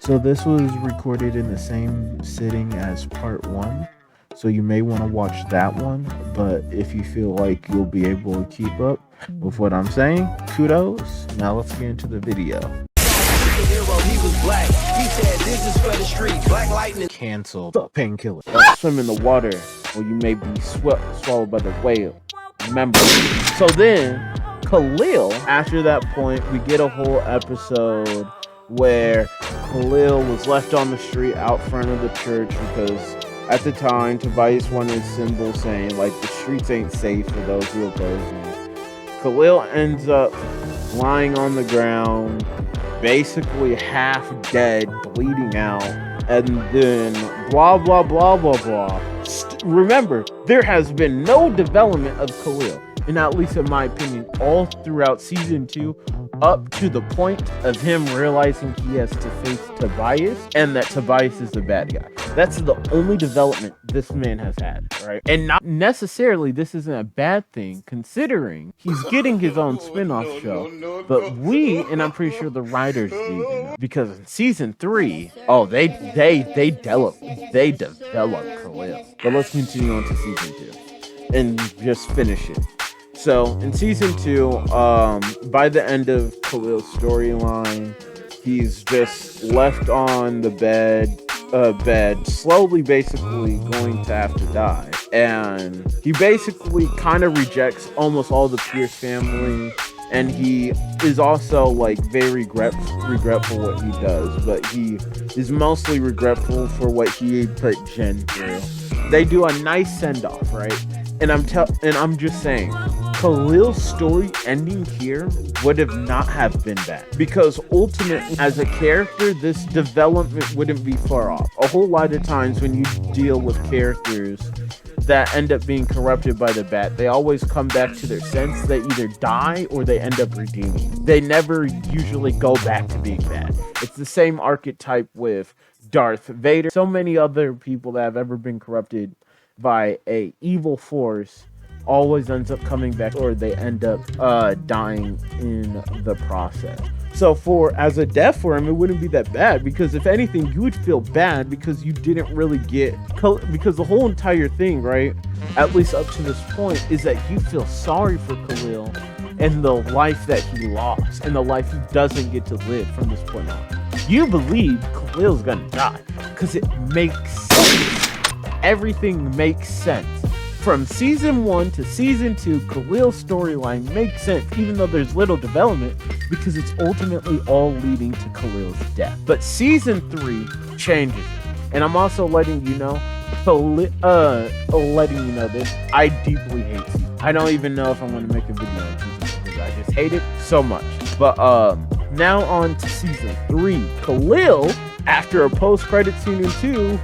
So this was recorded in the same sitting as part one. So you may want to watch that one, but if you feel like you'll be able to keep up with what I'm saying, kudos. Now let's get into the video. He was black. He said this is for the street. Black lightning. Canceled. Painkiller. Swim in the water, or you may be swallowed by the whale. Remember. So then, Khalil, after that point, we get a whole episode where Khalil was left on the street out front of the church because at the time, Tobias wanted a symbol saying, like, the streets ain't safe for those who oppose me. Khalil ends up lying on the ground, basically half dead, bleeding out, and then blah, blah, blah, blah, blah. Remember, there has been no development of Khalil, and at least in my opinion, all throughout season 2, up to the point of him realizing he has to face Tobias, and that Tobias is the bad guy. That's the only development this man has had, right? And not necessarily this isn't a bad thing, considering he's getting his own spin-off show. But we, and I'm pretty sure the writers do, because in season 3, oh, they develop Khalil. But let's continue on to season 2 and just finish it. So in season 2, by the end of Khalil's storyline, he's just left on the bed, slowly basically going to have to die. And he basically kind of rejects almost all the Pierce family. And he is also like very regretful what he does, but he is mostly regretful for what he put Jen through. They do a nice send-off, right? And I'm just saying, Khalil's story ending here would have not have been bad, because ultimately, as a character, this development wouldn't be far off. A whole lot of times when you deal with characters that end up being corrupted by the bat, they always come back to their sense. They either die or they end up redeeming. They never usually go back to being bad. It's the same archetype with Darth Vader. So many other people that have ever been corrupted by a evil force always ends up coming back, or they end up dying in the process. So as a death for him, it wouldn't be that bad, because if anything, you would feel bad because you didn't really because the whole entire thing, right, at least up to this point, is that you feel sorry for Khalil and the life that he lost and the life he doesn't get to live from this point on. You believe Khalil's gonna die because it makes sense. Everything makes sense. From season 1 to season 2, Khalil's storyline makes sense, even though there's little development, because it's ultimately all leading to Khalil's death. But season 3 changes it. And I'm also letting you know, this, I deeply hate season. I don't even know if I'm going to make a video on season 2, because I just hate it so much. But now on to season 3. Khalil, after a post-credit scene in 2,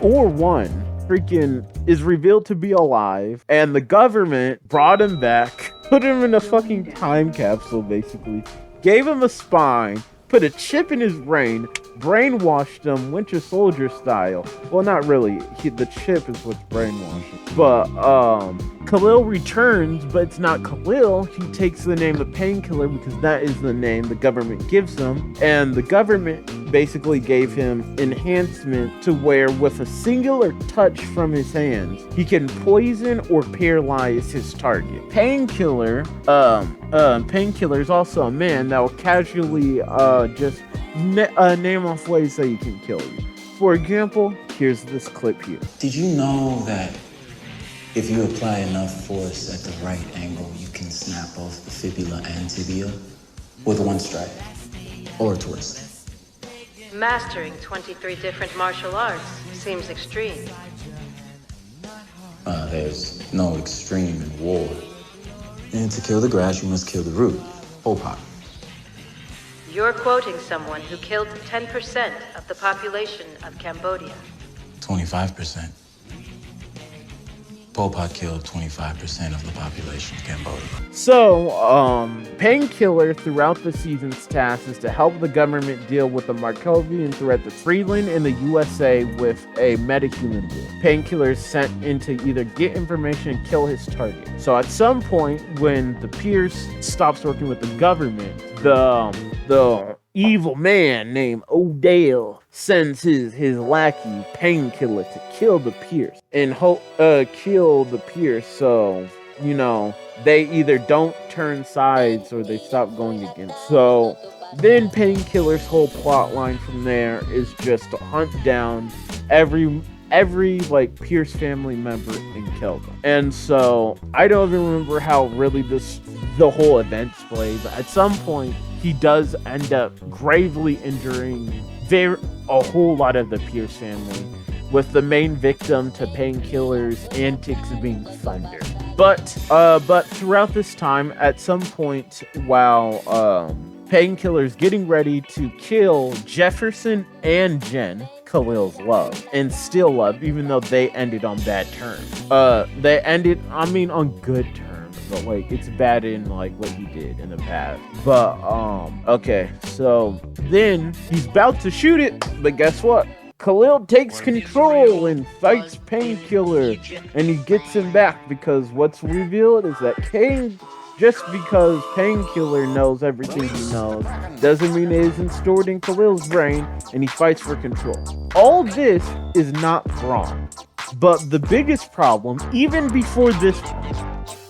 or 1, freaking is revealed to be alive, and the government brought him back, put him in a fucking time capsule, basically, gave him a spine, put a chip in his brain, brainwashed him Winter Soldier style. Well, not really. The chip is what's brainwashing. But Khalil returns, but it's not Khalil. He takes the name of Painkiller because that is the name the government gives him. And the government basically gave him enhancement to where with a singular touch from his hands, he can poison or paralyze his target. Painkiller is also a man that will casually just name off ways that he can kill you. For example, here's this clip here. Did you know that if you apply enough force at the right angle, you can snap both the fibula and tibia with one strike or a twist? Mastering 23 different martial arts seems extreme. There's no extreme in war. And to kill the grass, you must kill the root. Pol Pot. You're quoting someone who killed 10% of the population of Cambodia. 25%. Pol Pot killed 25% of the population of Cambodia. So, Painkiller throughout the season's task is to help the government deal with the Markovian threat to Freeland and the USA with a metahuman deal. Painkiller is sent in to either get information and kill his target. So at some point, when the Pierce stops working with the government, the evil man named Odell sends his lackey Painkiller to kill the Pierce and kill the Pierce so they either don't turn sides or they stop going against. So then Painkiller's whole plot line from there is just to hunt down every like Pierce family member and kill them. And so I don't even remember how really the whole events play, but at some point he does end up gravely injuring a whole lot of the Pierce family, with the main victim to Painkiller's antics being Thunder. But throughout this time, at some point while Painkiller's getting ready to kill Jefferson and Jen, Khalil's love, and still love, even though they ended on bad terms. They ended, on good terms, but like it's bad in like what he did in the past. But okay, so then he's about to shoot it, but guess what? Khalil takes control and fights Painkiller, and he gets him back because what's revealed is that just because Painkiller knows everything he knows doesn't mean it isn't stored in Khalil's brain, and he fights for control. All this is not wrong, but the biggest problem, even before this point,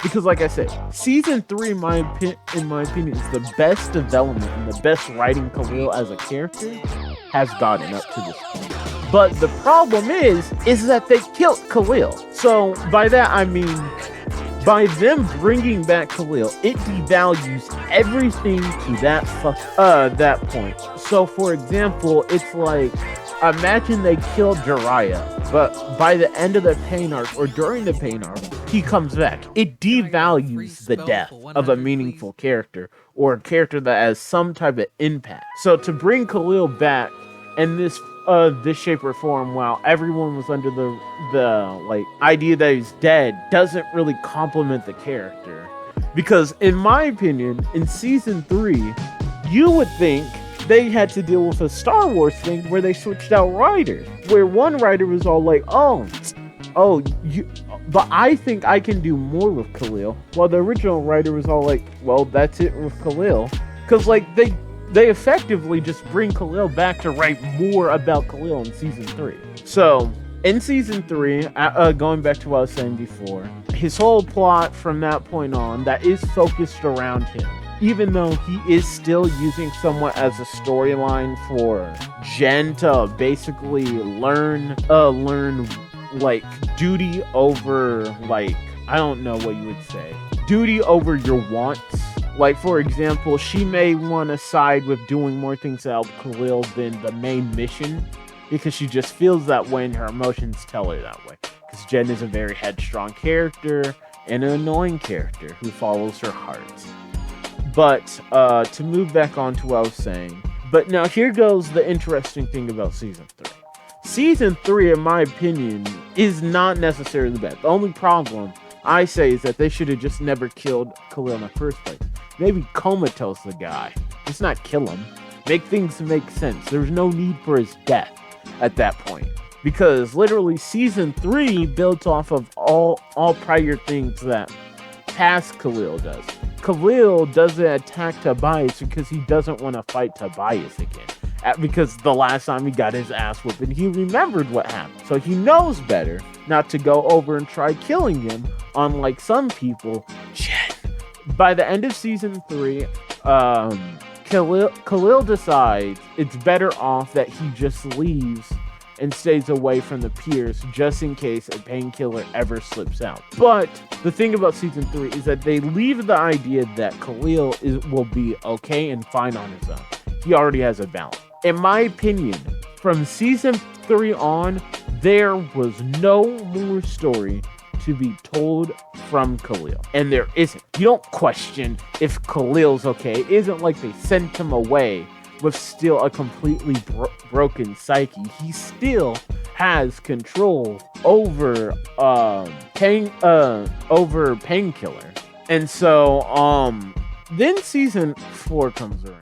because like I said, season 3, in my opinion, is the best development and the best writing Khalil as a character has gotten up to this point. But the problem is that they killed Khalil. So by that I mean, by them bringing back Khalil, it devalues everything to that point. So for example, it's like, imagine they killed Jiraiya, but by the end of the Pain arc, or during the Pain arc, he comes back. It devalues the death of a meaningful character, or a character that has some type of impact. So to bring Khalil back in this shape or form, while everyone was under the like idea that he's dead, doesn't really complement the character. Because in my opinion, in season 3, you would think they had to deal with a Star Wars thing where they switched out writers, where one writer was all like, but I think I can do more with Khalil, while the original writer was all like, well, that's it with Khalil. Because like they effectively just bring Khalil back to write more about Khalil in season 3. So in season 3, going back to what I was saying before, his whole plot from that point on that is focused around him, even though he is still using somewhat as a storyline for Jen to basically learn like duty over, like, I don't know what you would say, duty over your wants. Like, for example, she may want to side with doing more things to help Khalil than the main mission, because she just feels that way and her emotions tell her that way. Because Jen is a very headstrong character and an annoying character who follows her heart. But to move back on to what I was saying, but now here goes the interesting thing about season 3. Season 3, in my opinion, is not necessarily bad. The only problem I say is that they should have just never killed Khalil in the first place. Maybe comatose the guy, just not kill him. Make things make sense. There's no need for his death at that point, because literally season 3 built off of all prior things that past Khalil does. Khalil doesn't attack Tobias because he doesn't want to fight Tobias again. Because the last time he got his ass whooped, and he remembered what happened. So he knows better not to go over and try killing him, unlike some people. By the end of season 3, Khalil decides it's better off that he just leaves and stays away from the Pierce, just in case a Painkiller ever slips out. But the thing about season 3 is that they leave the idea that Khalil will be okay and fine on his own. He already has a balance. In my opinion, from season 3 on, there was no more story to be told from Khalil. And there isn't. You don't question if Khalil's okay. It isn't like they sent him away with still a completely broken psyche. He still has control over Painkiller. And so then season 4 comes around.